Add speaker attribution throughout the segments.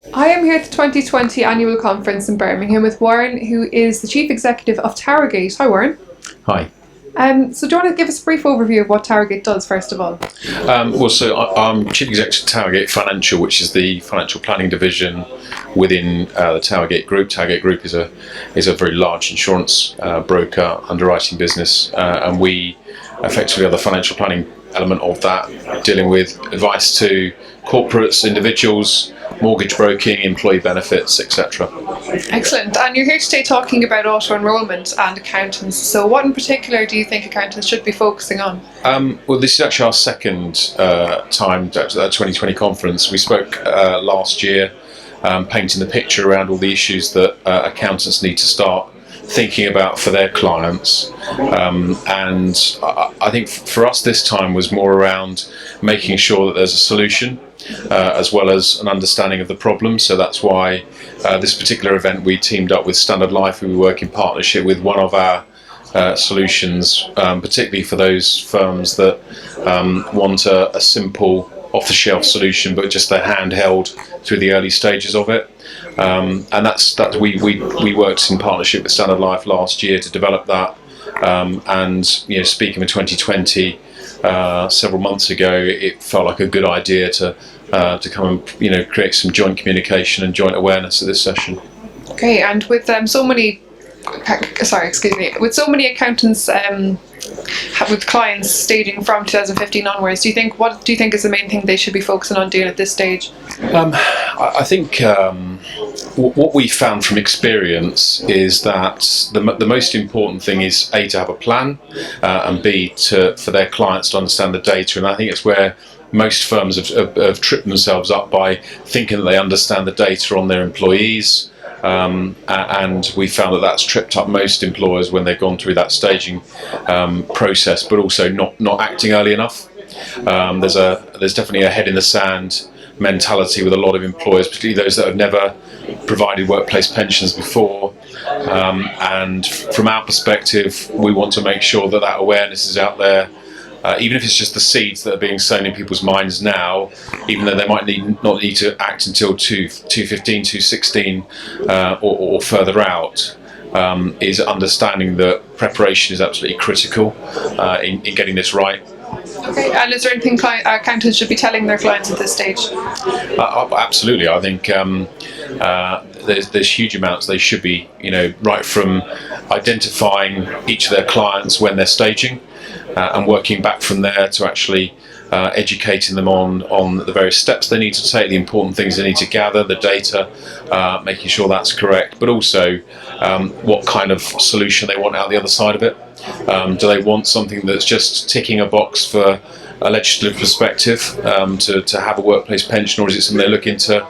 Speaker 1: I am here at the 2020 annual conference in Birmingham with Warren, who is the Chief Executive of Towergate. Hi, Warren.
Speaker 2: Hi.
Speaker 1: So do you want to give us a brief overview of what Towergate does, first of all?
Speaker 2: I'm Chief Executive of Towergate Financial, which is the financial planning division within the Towergate Group. Towergate Group is a very large insurance broker underwriting business, and we effectively are the financial planning element of that, dealing with advice to corporates, individuals, mortgage broking, employee benefits, etc.
Speaker 1: Excellent. And you're here today talking about auto-enrolment and accountants. So what in particular do you think accountants should be focusing on?
Speaker 2: Well, this is actually our second time at the 2020 conference. We spoke last year, painting the picture around all the issues that accountants need to start thinking about for their clients, and I think for us this time was more around making sure that there's a solution as well as an understanding of the problem. So that's why this particular event we teamed up with Standard Life, who we work in partnership with one of our solutions, particularly for those firms that want a simple off-the-shelf solution, but just they're handheld through the early stages of it. And that's we worked in partnership with Standard Life last year to develop that. And speaking of 2020, several months ago, it felt like a good idea to come and create some joint communication and joint awareness at this session.
Speaker 1: Okay, and with so many accountants with clients staging from 2015 onwards, what do you think is the main thing they should be focusing on doing at this stage?
Speaker 2: I think what we found from experience is that the most important thing is A, to have a plan, and B, for their clients to understand the data. And I think it's where most firms have tripped themselves up by thinking that they understand the data on their employees. And we found that that's tripped up most employers when they've gone through that staging process, but also not acting early enough. There's definitely a head in the sand mentality with a lot of employers, particularly those that have never provided workplace pensions before. And from our perspective, we want to make sure that awareness is out there. Even if it's just the seeds that are being sown in people's minds now, even though they might not need to act until 2015, 2016 or further out, is understanding that preparation is absolutely critical in getting this right.
Speaker 1: Okay, and is there anything accountants should be telling their clients at this stage?
Speaker 2: Absolutely. I think there's huge amounts they should be, right from identifying each of their clients when they're staging, and working back from there to actually educating them on the various steps they need to take, the important things they need to gather, the data, making sure that's correct, but also what kind of solution they want out the other side of it. Do they want something that's just ticking a box for a legislative perspective to have a workplace pension, or is it something they're looking to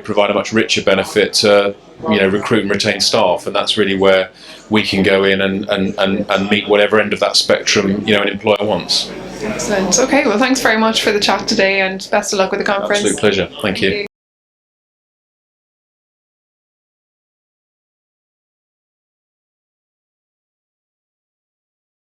Speaker 2: provide a much richer benefit to recruit and retain staff? And that's really where we can go in and meet whatever end of that spectrum an employer wants.
Speaker 1: Excellent. Okay, well, thanks very much for the chat today, and best of luck with the conference.
Speaker 2: Absolute pleasure. Thank you.